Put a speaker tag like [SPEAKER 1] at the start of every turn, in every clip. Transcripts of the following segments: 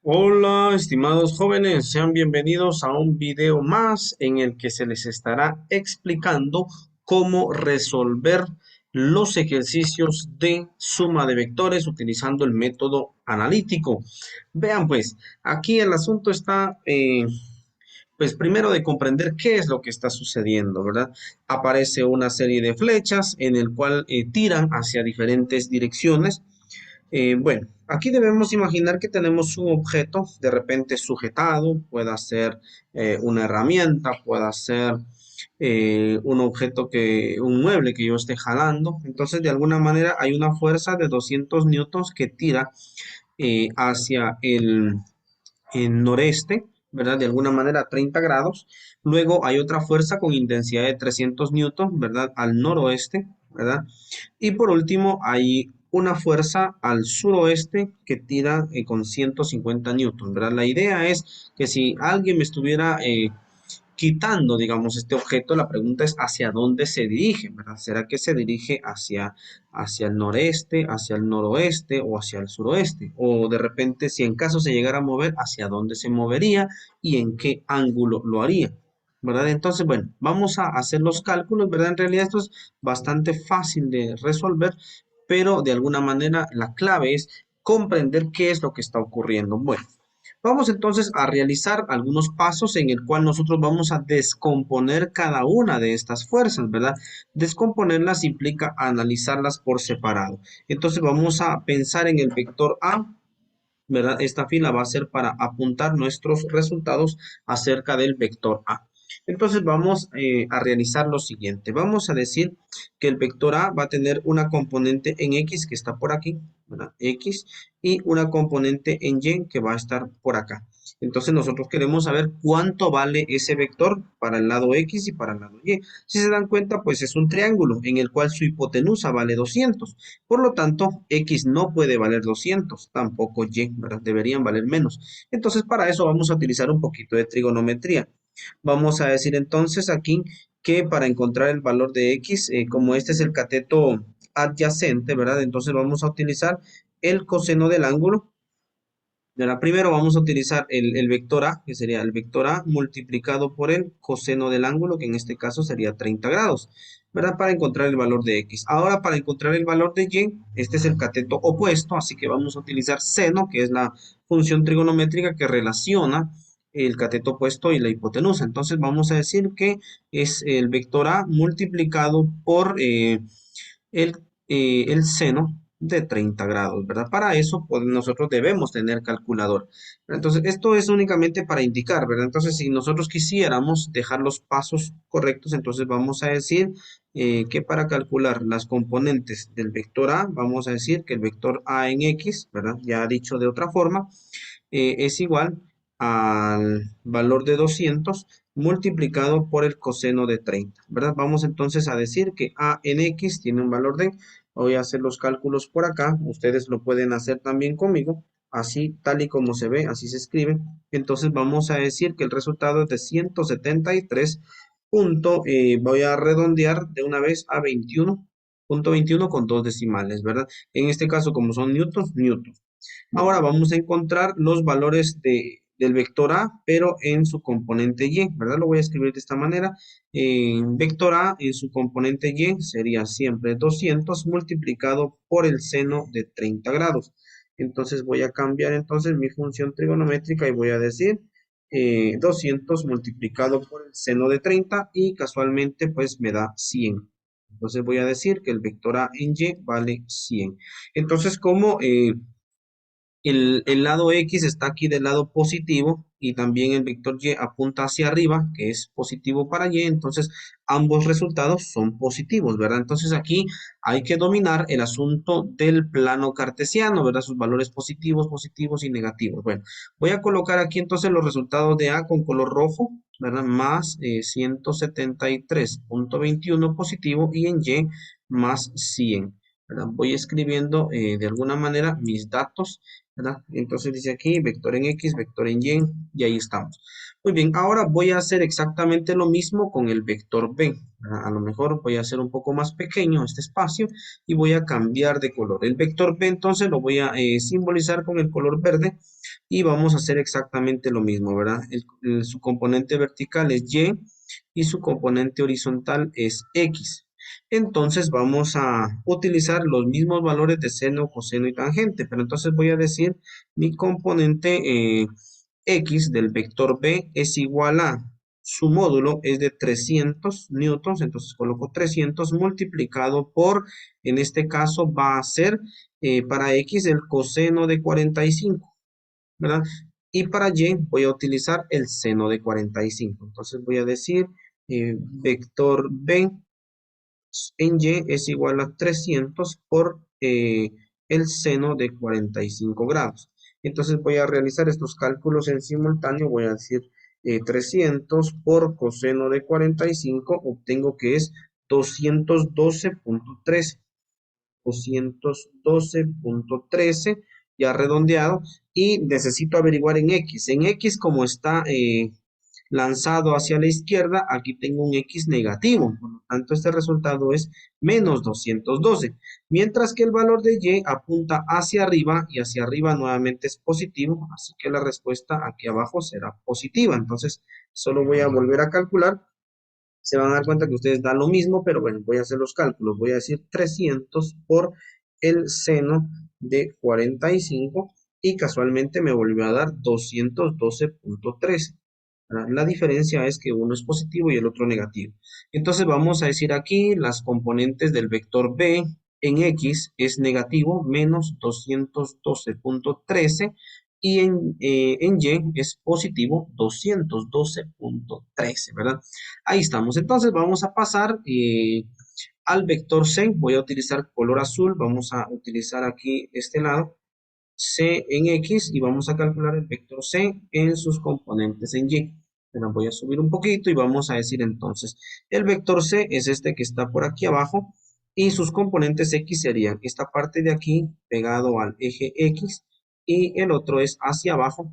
[SPEAKER 1] Hola, estimados jóvenes, sean bienvenidos a un video más en el que se les estará explicando cómo resolver los ejercicios de suma de vectores utilizando el método analítico. Vean pues, aquí el asunto está, pues primero de comprender qué es lo que está sucediendo, ¿verdad? Aparece una serie de flechas en el cual tiran hacia diferentes direcciones. Bueno, aquí debemos imaginar que tenemos un objeto de repente sujetado, pueda ser una herramienta, pueda ser un objeto un mueble que yo esté jalando. Entonces, de alguna manera hay una fuerza de 200 newtons que tira hacia el noreste, ¿verdad? De alguna manera 30 grados. Luego hay otra fuerza con intensidad de 300 newtons, ¿verdad? Al noroeste, ¿verdad? Y por último, hay una fuerza al suroeste que tira con 150 newtons, ¿verdad? La idea es que si alguien me estuviera quitando, digamos, este objeto, la pregunta es hacia dónde se dirige, ¿verdad? ¿Será que se dirige hacia el noreste, hacia el noroeste o hacia el suroeste? O de repente, si en caso se llegara a mover, ¿hacia dónde se movería y en qué ángulo lo haría? ¿Verdad? Entonces, bueno, vamos a hacer los cálculos, ¿verdad? En realidad esto es bastante fácil de resolver, pero de alguna manera la clave es comprender qué es lo que está ocurriendo. Bueno, vamos entonces a realizar algunos pasos en el cual nosotros vamos a descomponer cada una de estas fuerzas, ¿verdad? Descomponerlas implica analizarlas por separado. Entonces vamos a pensar en el vector A, ¿verdad? Esta fila va a ser para apuntar nuestros resultados acerca del vector A. Entonces vamos a realizar lo siguiente. Vamos a decir que el vector A va a tener una componente en X que está por aquí, ¿verdad? X, y una componente en Y que va a estar por acá. Entonces nosotros queremos saber cuánto vale ese vector para el lado X y para el lado Y. Si se dan cuenta, pues es un triángulo en el cual su hipotenusa vale 200. Por lo tanto, X no puede valer 200, tampoco Y, ¿verdad? Deberían valer menos. Entonces, para eso vamos a utilizar un poquito de trigonometría. Vamos a decir entonces aquí que para encontrar el valor de X, como este es el cateto adyacente, ¿verdad? Entonces vamos a utilizar el coseno del ángulo. Primero vamos a utilizar el vector A, que sería el vector A multiplicado por el coseno del ángulo, que en este caso sería 30 grados, ¿verdad? Para encontrar el valor de X. Ahora, para encontrar el valor de Y, este es el cateto opuesto, así que vamos a utilizar seno, que es la función trigonométrica que relaciona el cateto opuesto y la hipotenusa. Entonces vamos a decir que es el vector A multiplicado por el, el seno de 30 grados, ¿verdad? Para eso, pues nosotros debemos tener calculador. Entonces, esto es únicamente para indicar, ¿verdad? Entonces, si nosotros quisiéramos dejar los pasos correctos, entonces vamos a decir que para calcular las componentes del vector A, vamos a decir que el vector A en X, ¿verdad? Ya dicho de otra forma, es igual al valor de 200 multiplicado por el coseno de 30, ¿verdad? Vamos entonces a decir que a en x tiene un valor de, voy a hacer los cálculos por acá, ustedes lo pueden hacer también conmigo, así tal y como se ve, así se escribe. Entonces vamos a decir que el resultado es de 173 voy a redondear de una vez a 21.21 con dos decimales, ¿verdad? En este caso, como son newtons, newtons. Ahora vamos a encontrar los valores del vector A, pero en su componente Y, ¿verdad? Lo voy a escribir de esta manera. Vector A en su componente Y sería siempre 200 multiplicado por el seno de 30 grados. Entonces voy a cambiar entonces mi función trigonométrica y voy a decir 200 multiplicado por el seno de 30 y casualmente pues me da 100. Entonces voy a decir que el vector A en Y vale 100. Entonces, como el lado X está aquí del lado positivo y también el vector Y apunta hacia arriba, que es positivo para Y, entonces ambos resultados son positivos, ¿verdad? Entonces aquí hay que dominar el asunto del plano cartesiano, ¿verdad? Sus valores positivos, positivos y negativos. Bueno, voy a colocar aquí entonces los resultados de A con color rojo, ¿verdad? Más 173.21 positivo y en Y más 100. ¿Verdad? Voy escribiendo de alguna manera mis datos ¿verdad? Entonces dice aquí vector en X, vector en Y, y ahí estamos. Muy bien, ahora voy a hacer exactamente lo mismo con el vector B, ¿verdad? A lo mejor voy a hacer un poco más pequeño este espacio y voy a cambiar de color. El vector B entonces lo voy a simbolizar con el color verde y vamos a hacer exactamente lo mismo, ¿verdad? Su componente vertical es y su componente horizontal es X. Entonces vamos a utilizar los mismos valores de seno, coseno y tangente, pero entonces voy a decir mi componente X del vector B es igual a su módulo es de 300 newtons, entonces coloco 300 multiplicado por, en este caso va a ser para X el coseno de 45, ¿verdad? Y para Y voy a utilizar el seno de 45. Entonces voy a decir vector B en Y es igual a 300 por el seno de 45 grados. Entonces voy a realizar estos cálculos en simultáneo. Voy a decir 300 por coseno de 45, obtengo que es 212.13. 212.13 ya redondeado, y necesito averiguar en X. En X, como está lanzado hacia la izquierda, aquí tengo un X negativo, por lo tanto este resultado es menos 212, mientras que el valor de Y apunta hacia arriba y hacia arriba nuevamente es positivo, así que la respuesta aquí abajo será positiva. Entonces solo voy a volver a calcular, se van a dar cuenta que ustedes dan lo mismo, pero bueno, voy a hacer los cálculos. Voy a decir 300 por el seno de 45 y casualmente me volvió a dar 212.13. La diferencia es que uno es positivo y el otro negativo. Entonces vamos a decir aquí las componentes del vector B en X es negativo, menos 212.13, y en Y es positivo 212.13, ¿verdad? Ahí estamos. Entonces vamos a pasar al vector C. Voy a utilizar color azul. Vamos a utilizar aquí este lado, C en X, y vamos a calcular el vector C en sus componentes en Y. Pero voy a subir un poquito y vamos a decir entonces, el vector C es este que está por aquí abajo y sus componentes X serían esta parte de aquí pegado al eje X y el otro es hacia abajo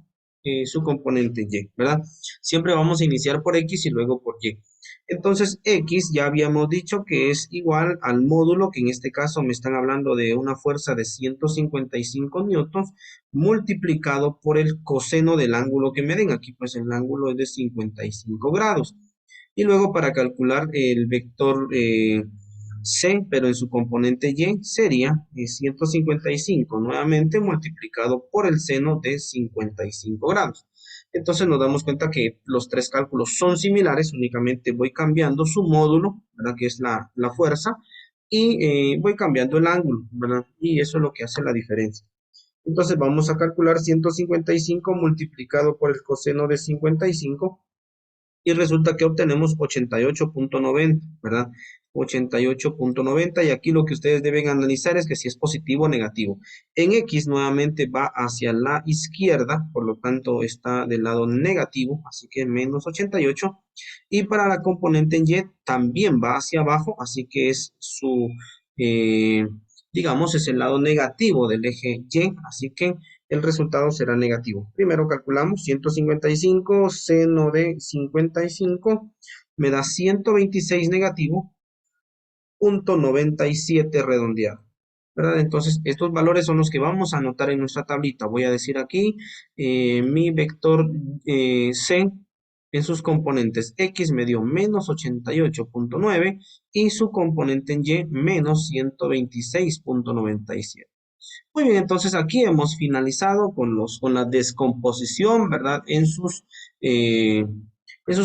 [SPEAKER 1] su componente Y, ¿verdad? Siempre vamos a iniciar por X y luego por Y. Entonces, X ya habíamos dicho que es igual al módulo, que en este caso me están hablando de una fuerza de 155 newtons, multiplicado por el coseno del ángulo que me den. Aquí pues el ángulo es de 55 grados. Y luego para calcular el vector C, pero en su componente Y, sería 155 nuevamente multiplicado por el seno de 55 grados. Entonces nos damos cuenta que los tres cálculos son similares, únicamente voy cambiando su módulo, ¿verdad? Que es la fuerza, y voy cambiando el ángulo, ¿verdad? Y eso es lo que hace la diferencia. Entonces vamos a calcular 155 multiplicado por el coseno de 55 y resulta que obtenemos 88.90, ¿verdad? 88.90, y aquí lo que ustedes deben analizar es que si es positivo o negativo. En X nuevamente va hacia la izquierda, por lo tanto está del lado negativo, así que menos 88. Y para la componente en Y también va hacia abajo, así que es su, eh, digamos, es el lado negativo del eje Y, así que el resultado será negativo. Primero calculamos 155, seno de 55, me da 126 negativo, punto 97 redondeado, ¿verdad? Entonces, estos valores son los que vamos a anotar en nuestra tablita. Voy a decir aquí mi vector C en sus componentes X me dio menos 88.9 y su componente en Y menos 126.97. Muy bien, entonces aquí hemos finalizado con la descomposición, ¿verdad? En sus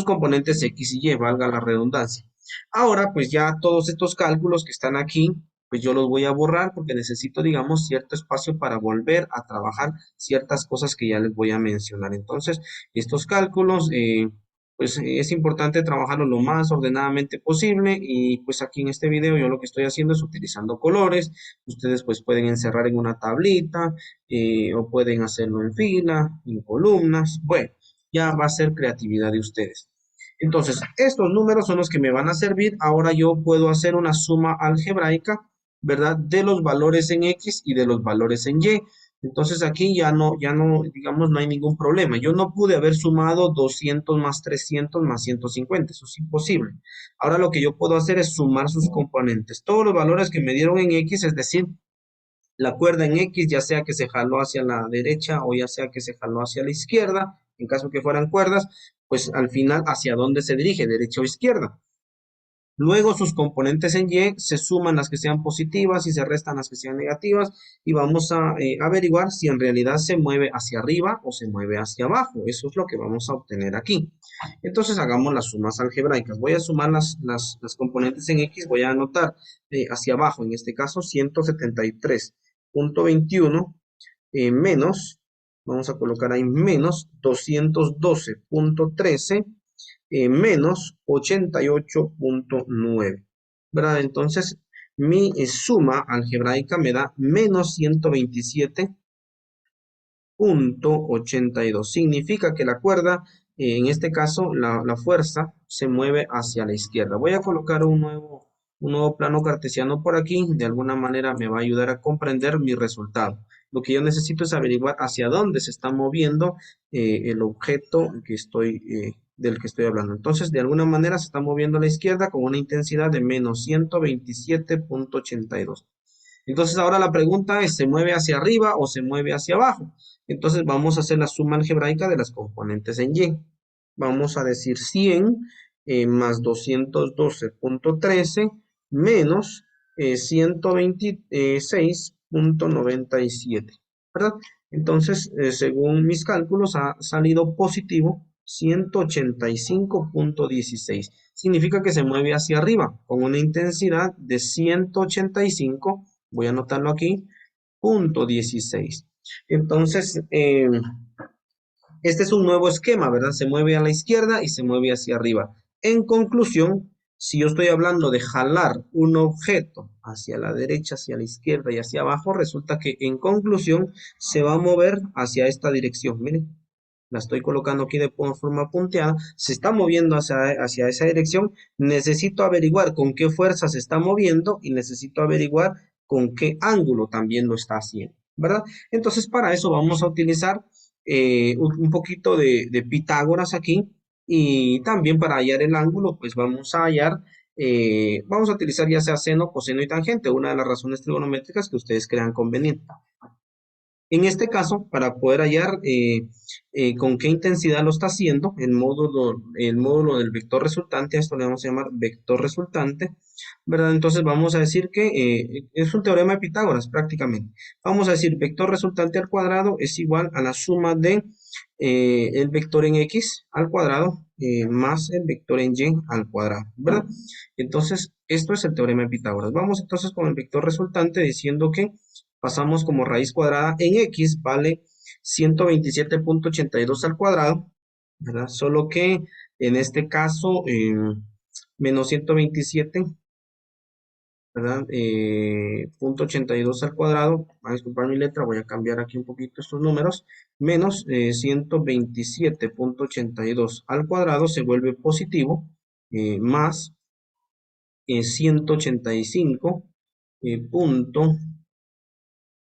[SPEAKER 1] componentes X y Y, valga la redundancia. Ahora, pues ya todos estos cálculos que están aquí, pues yo los voy a borrar porque necesito, digamos, cierto espacio para volver a trabajar ciertas cosas que ya les voy a mencionar. Entonces, estos cálculos, pues es importante trabajarlos lo más ordenadamente posible, y pues aquí en este video yo lo que estoy haciendo es utilizando colores. Ustedes pues pueden encerrar en una tablita o pueden hacerlo en fila, en columnas. Bueno, ya va a ser creatividad de ustedes. Entonces, estos números son los que me van a servir. Ahora yo puedo hacer una suma algebraica, ¿verdad? De los valores en X y de los valores en Y. Entonces aquí ya no, digamos, no hay ningún problema. Yo no pude haber sumado 200 más 300 más 150, eso es imposible. Ahora lo que yo puedo hacer es sumar sus componentes. Todos los valores que me dieron en X, es decir, la cuerda en X, ya sea que se jaló hacia la derecha o ya sea que se jaló hacia la izquierda, en caso que fueran cuerdas, pues al final, ¿hacia dónde se dirige? ¿Derecha o izquierda? Luego sus componentes en Y se suman las que sean positivas y se restan las que sean negativas y vamos a averiguar si en realidad se mueve hacia arriba o se mueve hacia abajo. Eso es lo que vamos a obtener aquí. Entonces hagamos las sumas algebraicas. Voy a sumar las componentes en X, voy a anotar hacia abajo, en este caso 173.21 menos, vamos a colocar ahí menos 212.13 menos 88.9, ¿verdad? Entonces, mi suma algebraica me da menos 127.82. Significa que la cuerda, en este caso, la fuerza se mueve hacia la izquierda. Voy a colocar un nuevo plano cartesiano por aquí. De alguna manera me va a ayudar a comprender mi resultado. Lo que yo necesito es averiguar hacia dónde se está moviendo el objeto del que estoy hablando. Entonces, de alguna manera se está moviendo a la izquierda con una intensidad de menos 127.82. Entonces ahora la pregunta es, ¿se mueve hacia arriba o se mueve hacia abajo? Entonces vamos a hacer la suma algebraica de las componentes en Y. Vamos a decir 100 más 212.13 menos 126.97, ¿verdad? Entonces, según mis cálculos, ha salido positivo 185.16. Significa que se mueve hacia arriba con una intensidad de 185, voy a anotarlo aquí, punto 16. Entonces, este es un nuevo esquema, ¿verdad? Se mueve a la izquierda y se mueve hacia arriba. En conclusión, si yo estoy hablando de jalar un objeto hacia la derecha, hacia la izquierda y hacia abajo, resulta que en conclusión se va a mover hacia esta dirección. Miren, la estoy colocando aquí de forma punteada, se está moviendo hacia esa dirección. Necesito averiguar con qué fuerza se está moviendo y necesito averiguar con qué ángulo también lo está haciendo, ¿verdad? Entonces, para eso vamos a utilizar un poquito de Pitágoras aquí y también para hallar el ángulo, pues vamos a utilizar ya sea seno, coseno y tangente, una de las razones trigonométricas que ustedes crean conveniente. En este caso, para poder hallar con qué intensidad lo está haciendo, el módulo del vector resultante, a esto le vamos a llamar vector resultante, ¿verdad? Entonces vamos a decir que es un teorema de Pitágoras prácticamente. Vamos a decir vector resultante al cuadrado es igual a la suma de el vector en X al cuadrado más el vector en Y al cuadrado, ¿verdad? Entonces, esto es el teorema de Pitágoras. Vamos entonces con el vector resultante diciendo que pasamos como raíz cuadrada en X vale 127.82 al cuadrado, ¿verdad? Solo que en este caso menos 127, ¿verdad? Punto 82 al cuadrado, a disculpar mi letra, voy a cambiar aquí un poquito estos números, menos 127.82 al cuadrado se vuelve positivo, más 185 punto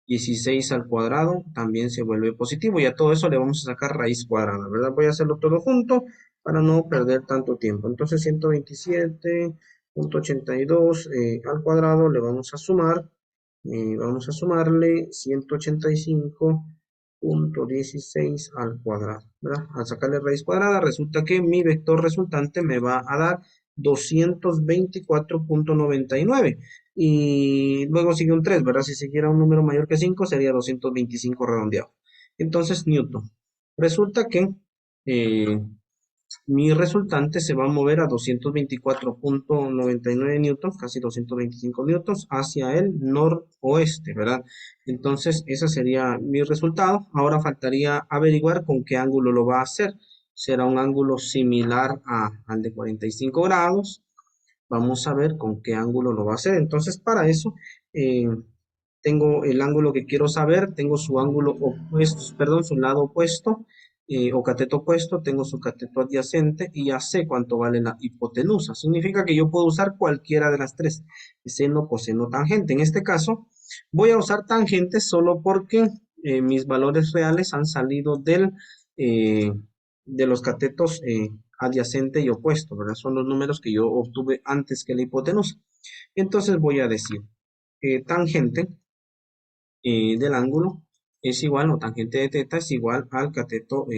[SPEAKER 1] 16 al cuadrado también se vuelve positivo y a todo eso le vamos a sacar raíz cuadrada, ¿verdad? Voy a hacerlo todo junto para no perder tanto tiempo. Entonces 127.82 al cuadrado le vamos a sumar, vamos a sumarle 185.16 al cuadrado, ¿verdad? Al sacarle raíz cuadrada resulta que mi vector resultante me va a dar 224.99 y luego sigue un 3, ¿verdad? Si siguiera un número mayor que 5 sería 225 redondeado. Entonces, Newton. Resulta que eh, mi resultante se va a mover a 224.99 newtons, casi 225 newtons, hacia el noroeste, ¿verdad? Entonces, ese sería mi resultado. Ahora faltaría averiguar con qué ángulo lo va a hacer. Será un ángulo similar al de 45 grados. Vamos a ver con qué ángulo lo va a hacer. Entonces, para eso, eh, tengo el ángulo que quiero saber, tengo su ángulo opuesto, perdón, su lado opuesto o cateto opuesto, tengo su cateto adyacente y ya sé cuánto vale la hipotenusa. Significa que yo puedo usar cualquiera de las tres, seno, coseno, tangente. En este caso, voy a usar tangente solo porque mis valores reales han salido de los catetos adyacente y opuesto, ¿verdad? Son los números que yo obtuve antes que la hipotenusa. Entonces voy a decir, tangente del ángulo es igual, o tangente de teta es igual al cateto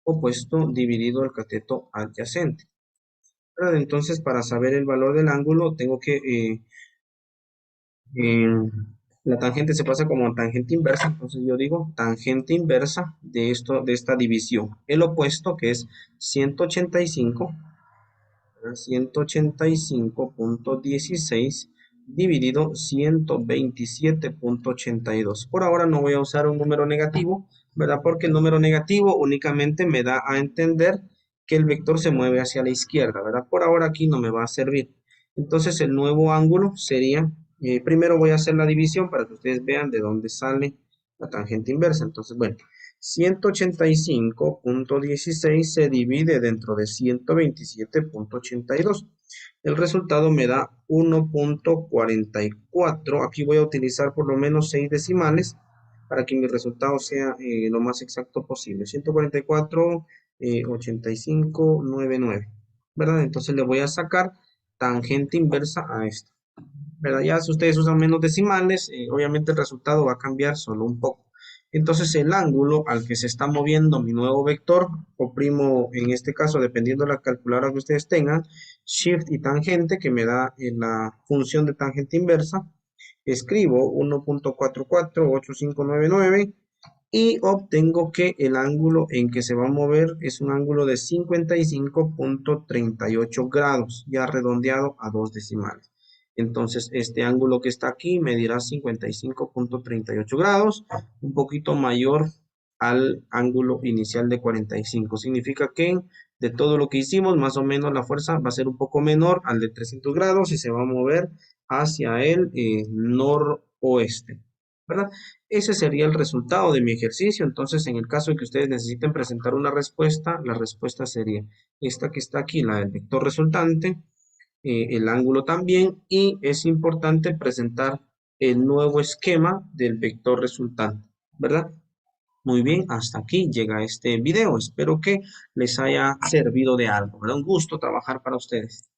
[SPEAKER 1] opuesto dividido el cateto adyacente, ¿verdad? Entonces, para saber el valor del ángulo, tengo que eh, la tangente se pasa como tangente inversa, entonces yo digo tangente inversa de esto, de esta división. El opuesto, que es 185, ¿verdad? 185.16 dividido 127.82. Por ahora no voy a usar un número negativo, ¿verdad? Porque el número negativo únicamente me da a entender que el vector se mueve hacia la izquierda, ¿verdad? Por ahora aquí no me va a servir. Entonces el nuevo ángulo sería, primero voy a hacer la división para que ustedes vean de dónde sale la tangente inversa. Entonces, bueno, 185.16 se divide dentro de 127.82. El resultado me da 1.44. Aquí voy a utilizar por lo menos 6 decimales para que mi resultado sea lo más exacto posible. 144, 85,99, ¿verdad? Entonces le voy a sacar tangente inversa a esto, ¿verdad? Ya si ustedes usan menos decimales, obviamente el resultado va a cambiar solo un poco. Entonces el ángulo al que se está moviendo mi nuevo vector, oprimo en este caso, dependiendo de la calculadora que ustedes tengan, Shift y tangente, que me da la función de tangente inversa, escribo 1.448599 y obtengo que el ángulo en que se va a mover es un ángulo de 55.38 grados, ya redondeado a dos decimales. Entonces, este ángulo que está aquí medirá 55.38 grados, un poquito mayor al ángulo inicial de 45. Significa que de todo lo que hicimos, más o menos la fuerza va a ser un poco menor al de 300 grados y se va a mover hacia el noroeste, ¿verdad? Ese sería el resultado de mi ejercicio. Entonces, en el caso de que ustedes necesiten presentar una respuesta, la respuesta sería esta que está aquí, la del vector resultante, el ángulo también, y es importante presentar el nuevo esquema del vector resultante, ¿verdad? Muy bien, hasta aquí llega este video. Espero que les haya servido de algo, ¿verdad? Un gusto trabajar para ustedes.